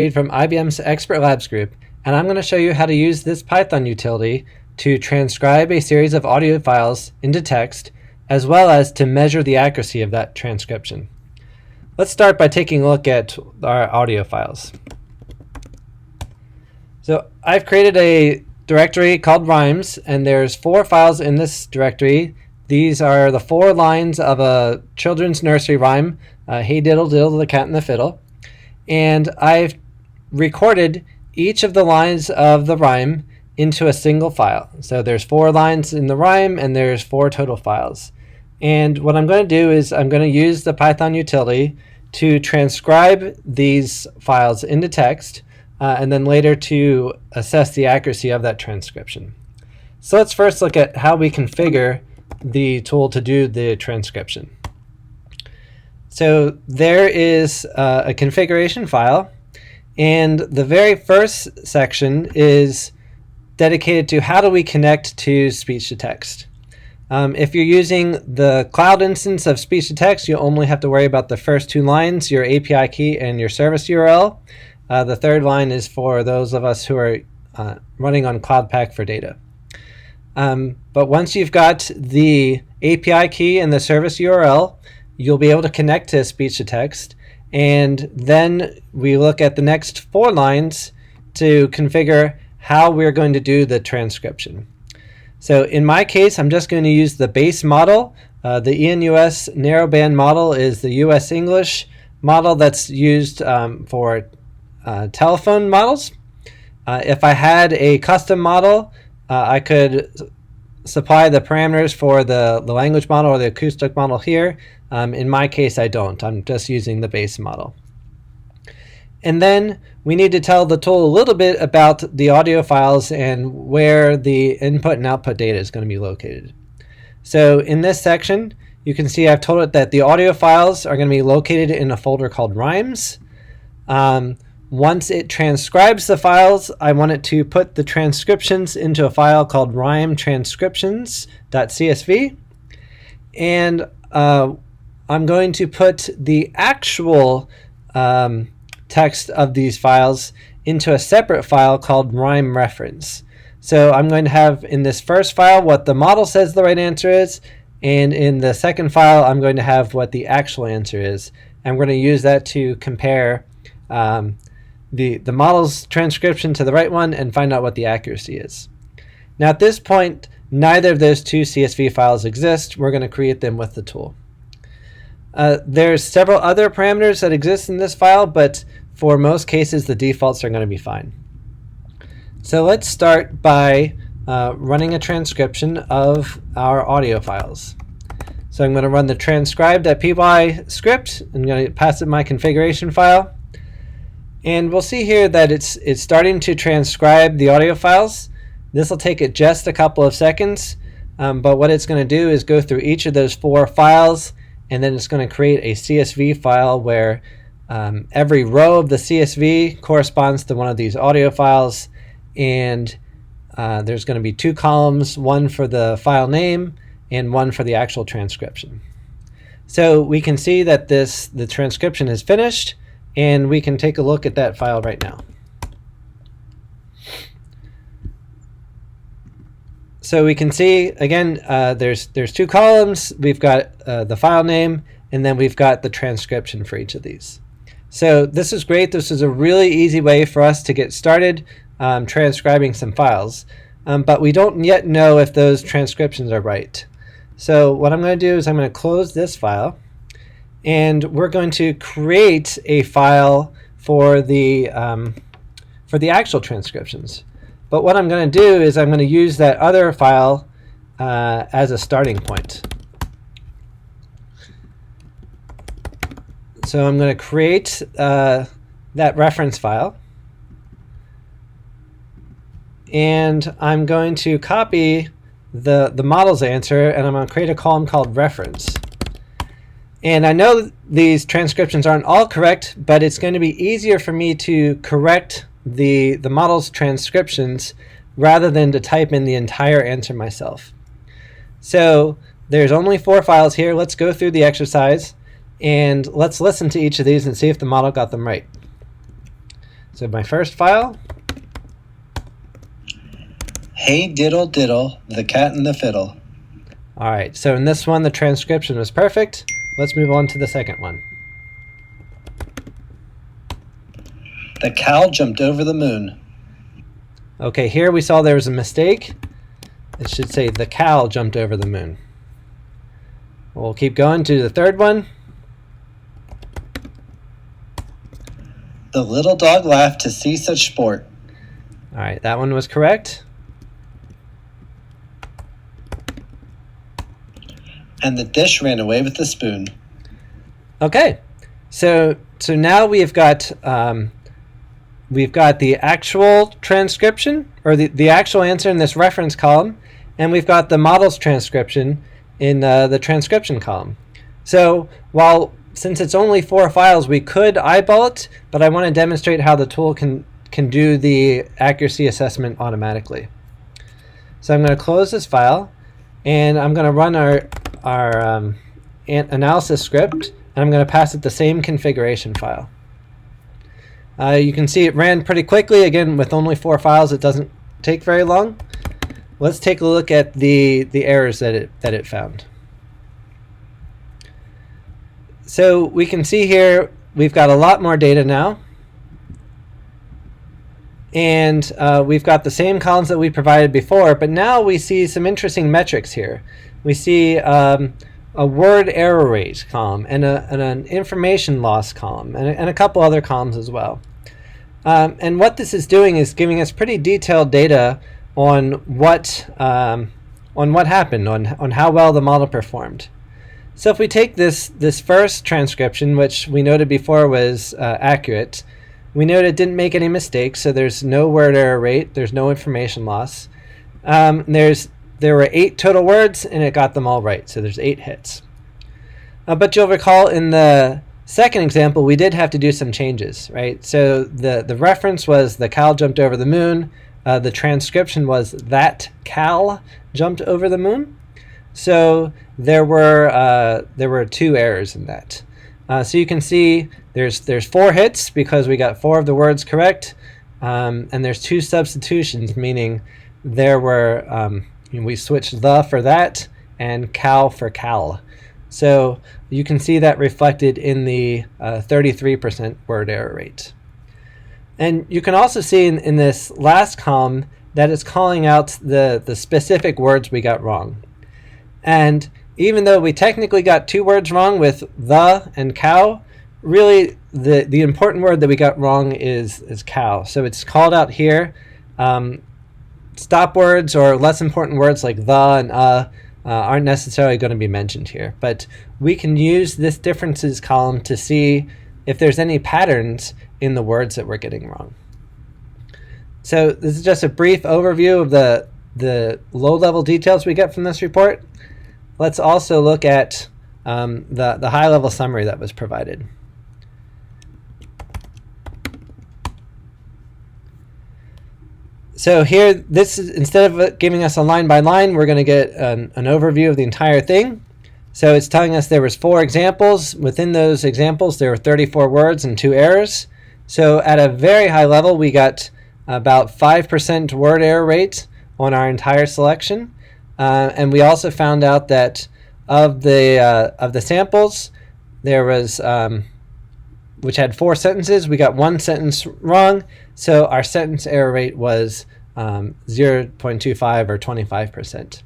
From IBM's Expert Labs group, and I'm going to show you how to use this Python utility to transcribe a series of audio files into text, as well as to measure the accuracy of that transcription. Let's start by taking a look at our audio files. So I've created a directory called rhymes, and there's 4 files in this directory. These are the 4 lines of a children's nursery rhyme, Hey Diddle Diddle, the Cat and the Fiddle. And I've recorded each of the lines of the rhyme into a single file. So there's 4 lines in the rhyme, and there's 4 total files. And what I'm going to do is I'm going to use the Python utility to transcribe these files into text, and then later to assess the accuracy of that transcription. So let's first look at how we configure the tool to do the transcription. So there is a configuration file, and the very first section is dedicated to how do we connect to speech-to-text. If you're using the cloud instance of speech-to-text, you only have to worry about the first 2 lines, your API key and your service URL. The third line is for those of us who are running on Cloud Pak for data. But once you've got the API key and the service URL, you'll be able to connect to speech-to-text. And then we look at the next 4 lines to configure how we're going to do the transcription. So in my case, I'm just going to use the base model. The ENUS narrowband model is the US English model that's used for telephone models. If I had a custom model, I could supply the parameters for the language model or the acoustic model here. In my case, I don't. I'm just using the base model. And then we need to tell the tool a little bit about the audio files and where the input and output data is going to be located. So in this section, you can see I've told it that the audio files are going to be located in a folder called rhymes. Once it transcribes the files, I want it to put the transcriptions into a file called rhymetranscriptions.csv. And I'm going to put the actual text of these files into a separate file called rhyme reference. So I'm going to have in this first file what the model says the right answer is, and in the second file I'm going to have what the actual answer is. And we're going to use that to compare the model's transcription to the right one and find out what the accuracy is. Now at this point, neither of those 2 CSV files exist. We're going to create them with the tool. There's several other parameters that exist in this file, but for most cases the defaults are going to be fine. So let's start by running a transcription of our audio files. So I'm going to run the transcribe.py script. I'm going to pass it my configuration file. And we'll see here that it's starting to transcribe the audio files. This will take it just a couple of seconds, but what it's going to do is go through each of those 4 files, and then it's going to create a CSV file where every row of the CSV corresponds to one of these audio files, and there's going to be 2 columns, one for the file name and one for the actual transcription. So we can see that the transcription is finished, and we can take a look at that file right now. So we can see, again, there's 2 columns. We've got the file name, and then we've got the transcription for each of these. So this is great. This is a really easy way for us to get started transcribing some files. But we don't yet know if those transcriptions are right. So what I'm going to do is I'm going to close this file, and we're going to create a file for the actual transcriptions. But what I'm going to do is I'm going to use that other file as a starting point. So I'm going to create that reference file, and I'm going to copy the model's answer, and I'm going to create a column called reference. And I know these transcriptions aren't all correct, but it's going to be easier for me to correct the model's transcriptions rather than to type in the entire answer myself. So there's only 4 files here. Let's go through the exercise, and let's listen to each of these and see if the model got them right. So my first file. Hey diddle diddle, the cat and the fiddle. All right, so in this one, the transcription was perfect. Let's move on to the second one. The cow jumped over the moon. Okay, here we saw there was a mistake. It should say the cow jumped over the moon. We'll keep going to the third one. The little dog laughed to see such sport. All right, that one was correct. And the dish ran away with the spoon. Okay, so now we've got the actual transcription, or the actual answer in this reference column, and we've got the model's transcription in the transcription column. So since it's only 4 files, we could eyeball it, but I want to demonstrate how the tool can do the accuracy assessment automatically. So I'm going to close this file, and I'm going to run our analysis script, and I'm going to pass it the same configuration file. You can see it ran pretty quickly. Again, with only 4 files, it doesn't take very long. Let's take a look at the errors that it found. So we can see here we've got a lot more data now, and we've got the same columns that we provided before, but now we see some interesting metrics here. We see a word error rate column and an information loss column and a couple other columns as well. And what this is doing is giving us pretty detailed data on what happened, on how well the model performed. So if we take this first transcription, which we noted before was accurate, we noted it didn't make any mistakes, so there's no word error rate, there's no information loss. There were 8 total words, and it got them all right, so there's 8 hits. But you'll recall in the second example, we did have to do some changes, right? So the reference was the cow jumped over the moon. The transcription was that cow jumped over the moon. So there were 2 errors in that. So you can see there's 4 hits because we got 4 of the words correct, and there's 2 substitutions, meaning there were we switched the for that and cow for cal. So you can see that reflected in the 33% word error rate. And you can also see in this last column that it's calling out the specific words we got wrong. And even though we technically got 2 words wrong with the and cow, really the important word that we got wrong is cow. So it's called out here. Stop words or less important words like the and aren't necessarily going to be mentioned here. But we can use this differences column to see if there's any patterns in the words that we're getting wrong. So this is just a brief overview of the low-level details we get from this report. Let's also look at the high-level summary that was provided. So here, this is, instead of giving us a line by line, we're going to get an overview of the entire thing. So it's telling us there was 4 examples. Within those examples, there were 34 words and 2 errors. So at a very high level, we got about 5% word error rate on our entire selection. And we also found out that of the samples, there was which had 4 sentences, we got 1 sentence wrong. So our sentence error rate was 0.25 or 25%.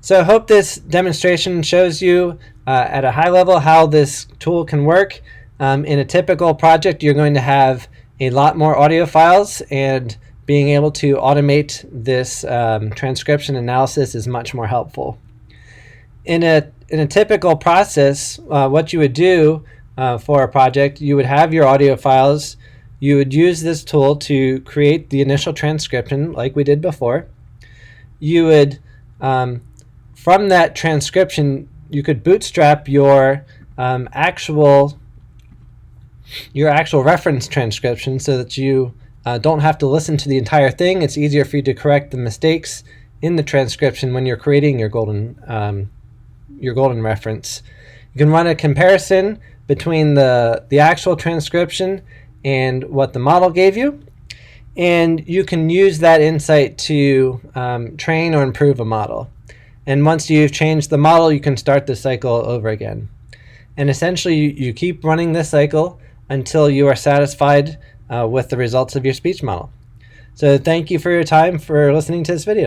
So I hope this demonstration shows you at a high level how this tool can work. In a typical project, you're going to have a lot more audio files, and being able to automate this transcription analysis is much more helpful. In a typical process, what you would do for a project, you would have your audio files. You would use this tool to create the initial transcription like we did before. You would, from that transcription, you could bootstrap your actual reference transcription so that you don't have to listen to the entire thing. It's easier for you to correct the mistakes in the transcription when you're creating your golden reference. You can run a comparison between the actual transcription and what the model gave you. And you can use that insight to train or improve a model. And once you've changed the model, you can start the cycle over again. And essentially, you keep running this cycle until you are satisfied with the results of your speech model. So thank you for your time for listening to this video.